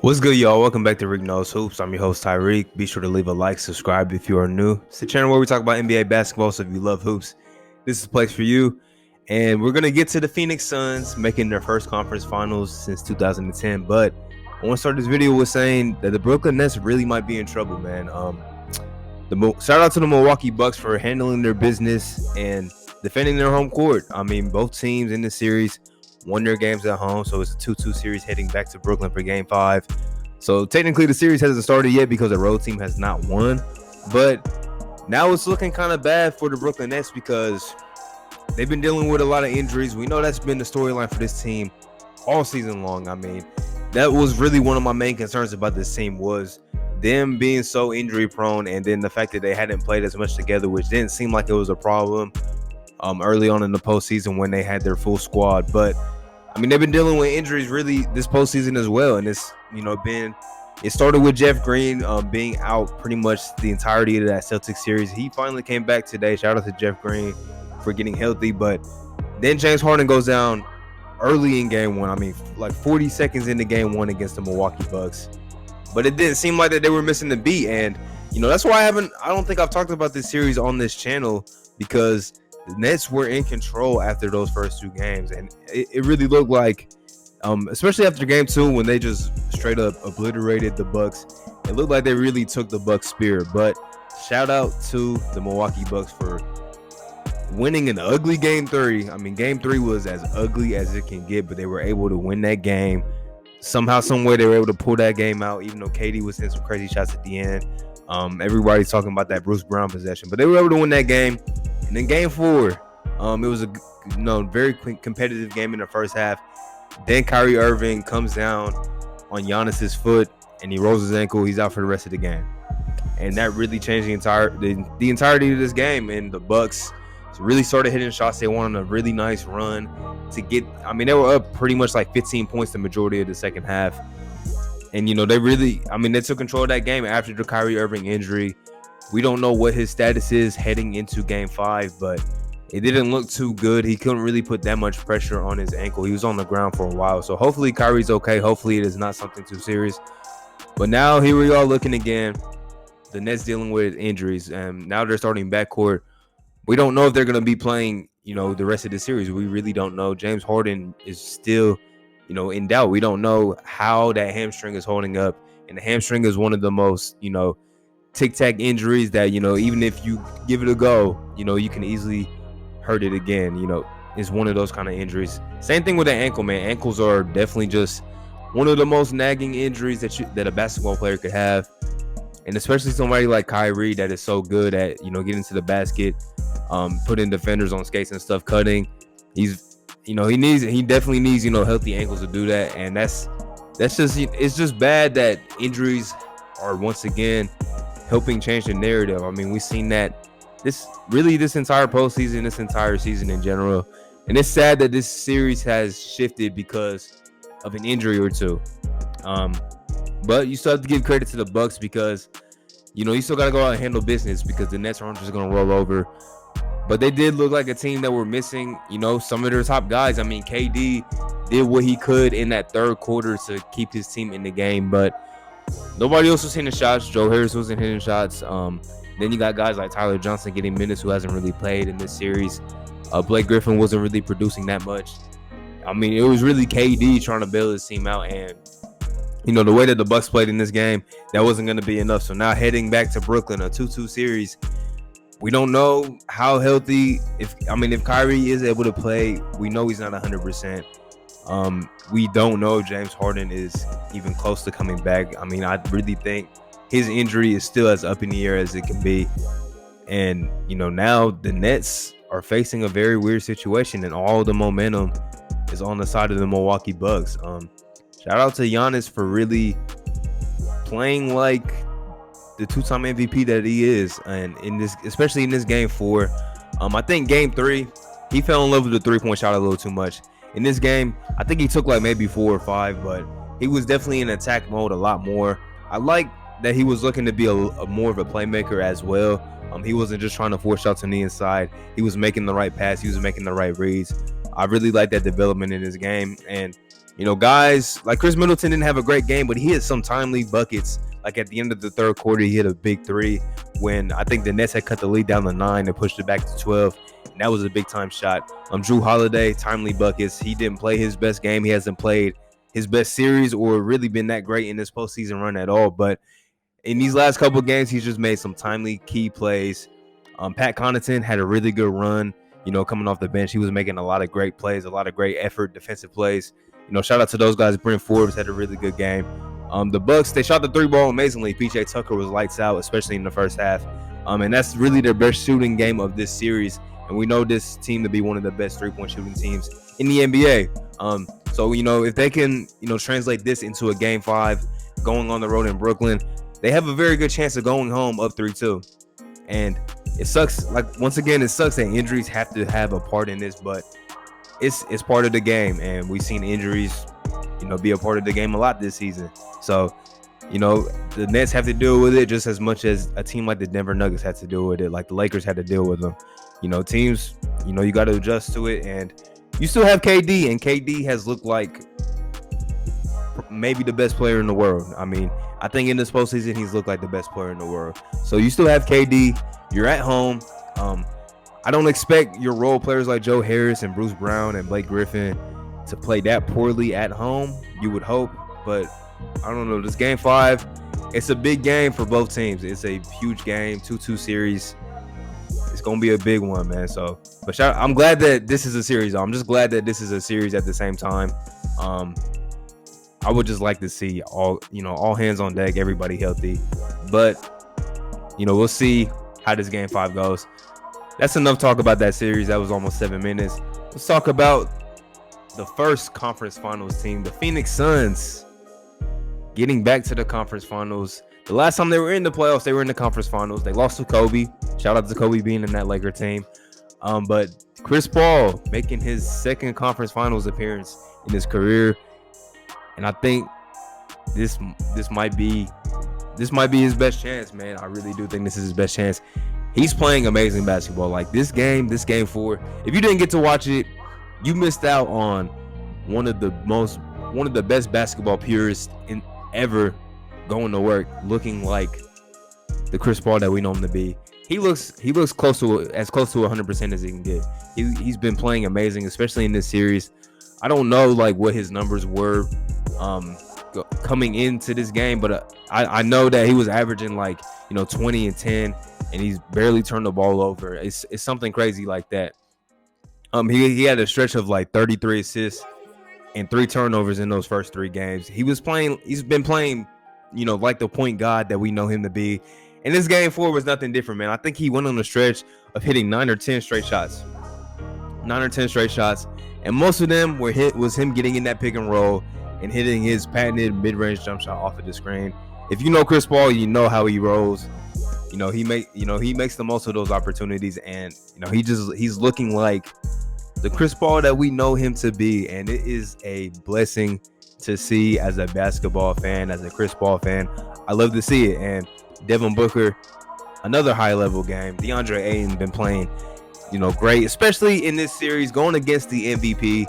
What's good, y'all? Welcome back to Rick Knows Hoops. I'm your host, Tyreek. Be sure to leave a like, subscribe if you are new. It's the channel where we talk about NBA basketball, so if you love hoops, this is the place for you. And we're going to get to the Phoenix Suns making their first conference finals since 2010. But I want to start this video with saying that the Brooklyn Nets really might be in trouble, man. Shout out to the Milwaukee Bucks for handling their business and defending their home court. I mean, both teams in the series won their games at home, so it's a 2-2 series heading back to Brooklyn for Game 5. So technically the series hasn't started yet because the road team has not won, but now it's looking kind of bad for the Brooklyn Nets because they've been dealing with a lot of injuries. We know that's been the storyline for this team all season long. I mean, that was really one of my main concerns about this team was them being so injury prone, and then the fact that they hadn't played as much together, which didn't seem like it was a problem early on in the postseason when they had their full squad. But I mean, they've been dealing with injuries really this postseason as well, and it's it started with Jeff Green being out pretty much the entirety of that Celtics series. He finally came back today. Shout out to Jeff Green for getting healthy, but then James Harden goes down early in game one. I mean, like 40 seconds into game one against the Milwaukee Bucks. But it didn't seem like that they were missing the beat, and that's why I don't think I've talked about this series on this channel, because the Nets were in control after those first two games, and it really looked like, especially after game two when they just straight up obliterated the Bucks, it looked like they really took the Bucks spirit. But shout out to the Milwaukee Bucks for winning an ugly game three. I mean, game three was as ugly as it can get, but they were able to win that game. Somehow, some way, they were able to pull that game out, even though KD was hitting some crazy shots at the end. Everybody's talking about that Bruce Brown possession, but they were able to win that game. And then game four, it was a very competitive game in the first half. Then Kyrie Irving comes down on Giannis's foot, and he rolls his ankle. He's out for the rest of the game, and that really changed the entirety of this game. And the Bucks really started hitting shots. They went on a really nice run to get. I mean, they were up pretty much like 15 points the majority of the second half, and they took control of that game after the Kyrie Irving injury. We don't know what his status is heading into game 5, but it didn't look too good. He couldn't really put that much pressure on his ankle. He was on the ground for a while. So hopefully Kyrie's okay. Hopefully it is not something too serious. But now here we are looking again. The Nets dealing with injuries, and now they're starting backcourt. We don't know if they're going to be playing, the rest of the series. We really don't know. James Harden is still, in doubt. We don't know how that hamstring is holding up. And the hamstring is one of the most, tic-tac injuries that, even if you give it a go, you can easily hurt it again. It's one of those kind of injuries. Same thing with the ankle, man. Ankles are definitely just one of the most nagging injuries that a basketball player could have. And especially somebody like Kyrie that is so good at, getting to the basket, putting defenders on skates and stuff, cutting. He definitely needs, healthy ankles to do that. And it's just bad that injuries are once again helping change the narrative. I mean, we've seen that this entire postseason, this entire season in general. And it's sad that this series has shifted because of an injury or two. But you still have to give credit to the Bucks because, you still got to go out and handle business because the Nets aren't just going to roll over. But they did look like a team that were missing, some of their top guys. I mean, KD did what he could in that third quarter to keep his team in the game, but nobody else was hitting shots. Joe Harris wasn't hitting shots. Then you got guys like Tyler Johnson getting minutes who hasn't really played in this series. Blake Griffin wasn't really producing that much. I mean, it was really KD trying to bail his team out, and the way that the Bucks played in this game, that wasn't going to be enough. So now heading back to Brooklyn, a 2-2 series, we don't know how healthy. If Kyrie is able to play, we know he's not 100%. We don't know if James Harden is even close to coming back. I mean, I really think his injury is still as up in the air as it can be. And, now the Nets are facing a very weird situation, and all the momentum is on the side of the Milwaukee Bucks. Shout out to Giannis for really playing like the two-time MVP that he is, and especially in this game 4. I think game 3, he fell in love with the three-point shot a little too much. In this game, I think he took like maybe 4 or 5, but he was definitely in attack mode a lot more. I like that he was looking to be a more of a playmaker as well. He wasn't just trying to force shots on the inside. He was making the right pass. He was making the right reads. I really like that development in his game. And Guys like Chris Middleton didn't have a great game, but he hit some timely buckets. Like at the end of the third quarter, he hit a big three when I think the Nets had cut the lead down to 9 and pushed it back to 12. And that was a big time shot. Drew Holiday, timely buckets. He didn't play his best game. He hasn't played his best series or really been that great in this postseason run at all. But in these last couple of games, he's just made some timely key plays. Pat Connaughton had a really good run, coming off the bench. He was making a lot of great plays, a lot of great effort, defensive plays. Shout out to those guys. Brent Forbes had a really good game. The Bucks, they shot the three ball amazingly. PJ Tucker was lights out, especially in the first half. And that's really their best shooting game of this series. And we know this team to be one of the best three-point shooting teams in the NBA. So, if they can, translate this into a Game 5 going on the road in Brooklyn, they have a very good chance of going home up 3-2. And it sucks. Once again, it sucks that injuries have to have a part in this, but it's part of the game. And we've seen injuries, be a part of the game a lot this season. So, the Nets have to deal with it just as much as a team like the Denver Nuggets had to deal with it, like the Lakers had to deal with them. Teams, you got to adjust to it. And you still have KD, and KD has looked like maybe the best player in the world. I mean, I think in this postseason, he's looked like the best player in the world. So you still have KD. You're at home. I don't expect your role players like Joe Harris and Bruce Brown and Blake Griffin to play that poorly at home. You would hope, but I don't know. This Game 5, it's a big game for both teams. It's a huge game, 2-2 series. It's going to be a big one, man. So, but I'm glad that this is a series. I'm just glad that this is a series at the same time. I would just like to see all hands on deck, everybody healthy. But, we'll see how this Game 5 goes. That's enough talk about that series. That was almost 7 minutes. Let's talk about the first conference finals team, the Phoenix Suns, getting back to the conference finals. The last time they were in the playoffs, they were in the conference finals. They lost to Kobe. Shout out to Kobe being in that Laker team. But Chris Paul making his second conference finals appearance in his career. And I think this might be his best chance, man. I really do think this is his best chance. He's playing amazing basketball. Like this game 4. If you didn't get to watch it, you missed out on one of the best basketball purists ever going to work, looking like the Chris Paul that we know him to be. He looks as close to 100% as he can get. He's been playing amazing, especially in this series. I don't know what his numbers were coming into this game, but I know that he was averaging 20 and 10, and he's barely turned the ball over. It's something crazy like that. He had a stretch of 33 assists and 3 turnovers in those first 3 games. He's been playing, like the point guard that we know him to be. And this Game 4 was nothing different, man. I think he went on a stretch of hitting 9 or 10 straight shots. 9 or 10 straight shots. And most of them was him getting in that pick and roll and hitting his patented mid-range jump shot off of the screen. If you know Chris Paul, you know how he rolls. He makes the most of those opportunities, and he's looking like the Chris Paul that we know him to be, and it is a blessing to see as a basketball fan, as a Chris Paul fan. I love to see it. And Devin Booker, another high-level game. DeAndre Ayton been playing, great, especially in this series, going against the MVP.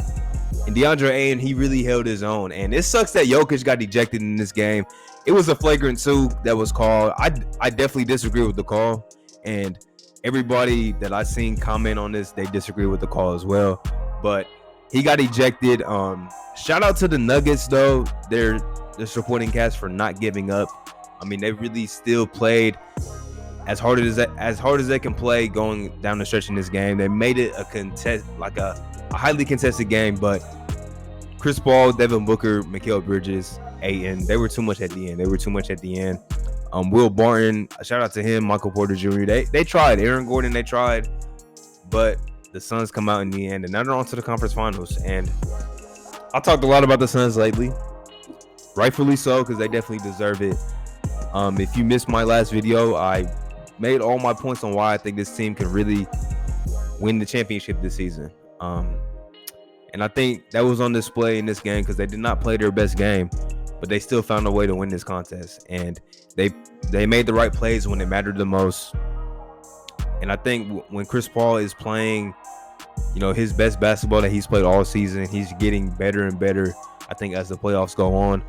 And DeAndre Ayton, he really held his own. And it sucks that Jokic got ejected in this game. It was a flagrant 2 that was called. I definitely disagree with the call. And everybody that I've seen comment on this, they disagree with the call as well. But he got ejected. Shout out to the Nuggets, though. Their supporting cast for not giving up. I mean, they really still played as hard as they can play going down the stretch in this game. They made it a highly contested game, but Chris Paul, Devin Booker, Mikal Bridges, Ayton, they were too much at the end. Will Barton, a shout out to him, Michael Porter Jr. They tried. Aaron Gordon, they tried, but the Suns come out in the end, and now they're on to the conference finals. And I talked a lot about the Suns lately, rightfully so, because they definitely deserve it. If you missed my last video, I made all my points on why I think this team can really win the championship this season. And I think that was on display in this game because they did not play their best game, but they still found a way to win this contest. And they made the right plays when it mattered the most. And I think when Chris Paul is playing, his best basketball that he's played all season, he's getting better and better. I think as the playoffs go on,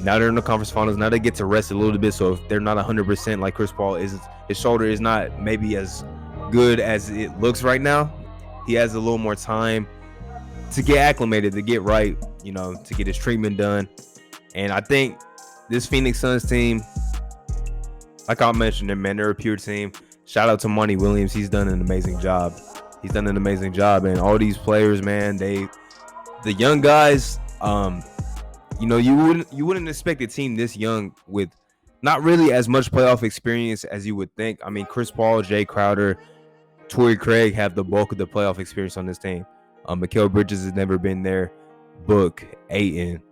now they're in the conference finals. Now they get to rest a little bit. So if they're not 100%, like Chris Paul is, his shoulder is not maybe as good as it looks right now. He has a little more time to get acclimated, to get right, to get his treatment done. And I think this Phoenix Suns team, like I mentioned, they're a pure team. Shout out to Monty Williams. He's done an amazing job. And all these players, man, the young guys, you wouldn't expect a team this young with not really as much playoff experience as you would think. I mean, Chris Paul, Jay Crowder, Torrey Craig have the bulk of the playoff experience on this team. Mikal Bridges has never been there. Book, Ayton,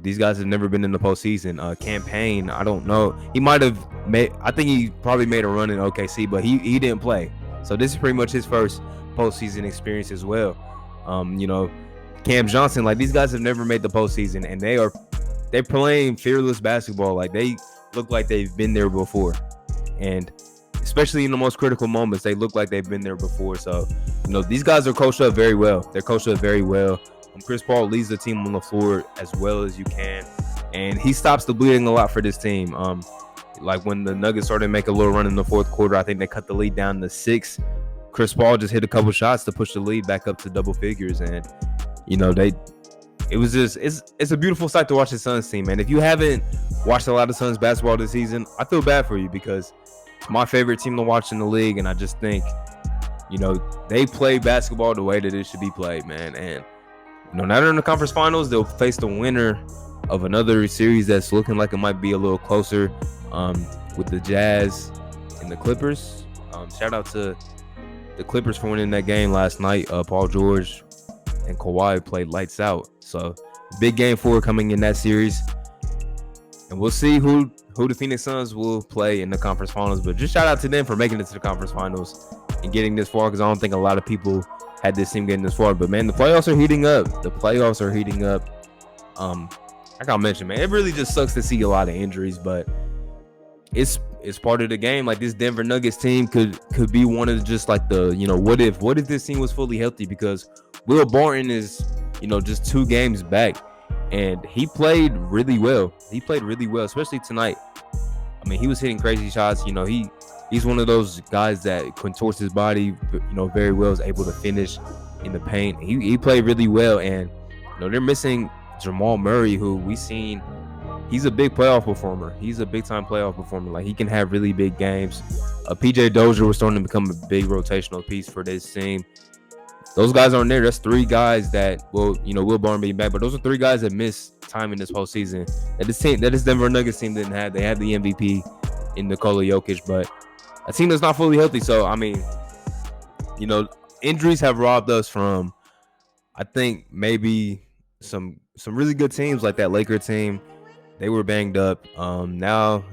these guys have never been in the postseason. Campaign, I don't know. He might have made. I think he probably made a run in OKC, but he didn't play. So this is pretty much his first postseason experience as well. Cam Johnson, like these guys have never made the postseason, and they're playing fearless basketball. Like they look like they've been there before, and especially in the most critical moments, they look like they've been there before. So these guys are coached up very well. Chris Paul leads the team on the floor as well as you can, and he stops the bleeding a lot for this team. Like when the Nuggets started to make a little run in the fourth quarter, I think they cut the lead down to 6. Chris Paul just hit a couple shots to push the lead back up to double figures, and it's a beautiful sight to watch the Suns team, man. If you haven't watched a lot of Suns basketball this season, I feel bad for you because it's my favorite team to watch in the league, and I just think they play basketball the way that it should be played, man. And now they're in the conference finals, they'll face the winner of another series that's looking like it might be a little closer, with the Jazz and the Clippers. Shout out to the Clippers for winning that game last night. Paul George and Kawhi played lights out. So big game 4 coming in that series, and we'll see who the Phoenix Suns will play in the conference finals. But just shout out to them for making it to the conference finals and getting this far, because I don't think a lot of people had this team getting this far. But man, the playoffs are heating up. Like I mentioned, man, it really just sucks to see a lot of injuries, but it's part of the game. Like this Denver Nuggets team could be one of just like the what if this team was fully healthy, because Will Barton is just 2 games back, and he played really well, especially tonight. I mean, he was hitting crazy shots. He's one of those guys that contorts his body very well, is able to finish in the paint. He played really well, and they're missing Jamal Murray, who we've seen. He's a big playoff performer. He's a big-time playoff performer. Like, he can have really big games. PJ Dozier was starting to become a big rotational piece for this team. Those guys aren't there. That's 3 guys that, Will Barton being back, but those are 3 guys that missed time in this postseason. That this Denver Nuggets team didn't have. They had the MVP in Nikola Jokic, but a team that's not fully healthy. So, I mean, injuries have robbed us from, I think, maybe some really good teams like that Laker team. They were banged up. Now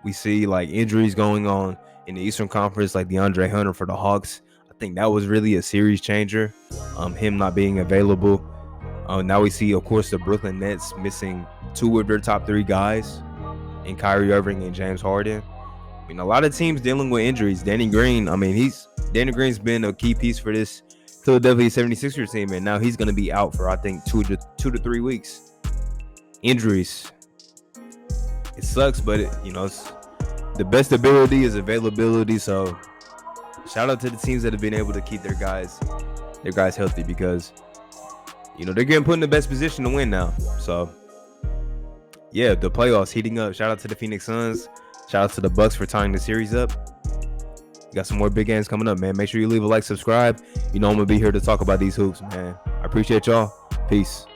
we see like injuries going on in the Eastern Conference, like DeAndre Hunter for the Hawks. I think that was really a series changer, him not being available. Now we see, of course, the Brooklyn Nets missing 2 of their top 3 guys in Kyrie Irving and James Harden. I mean, a lot of teams dealing with injuries. Danny Green's been a key piece for this Philadelphia 76ers team, and now he's going to be out for, I think, 2 to 3 weeks. Injuries. It sucks, but it's the best ability is availability. So shout out to the teams that have been able to keep their guys healthy, because they're getting put in the best position to win now. So yeah, the playoffs heating up. Shout out to the Phoenix Suns. Shout out to the Bucks for tying the series up. We got some more big games coming up, man. Make sure you leave a like, subscribe. I'm gonna be here to talk about these hoops, man. I appreciate y'all. Peace.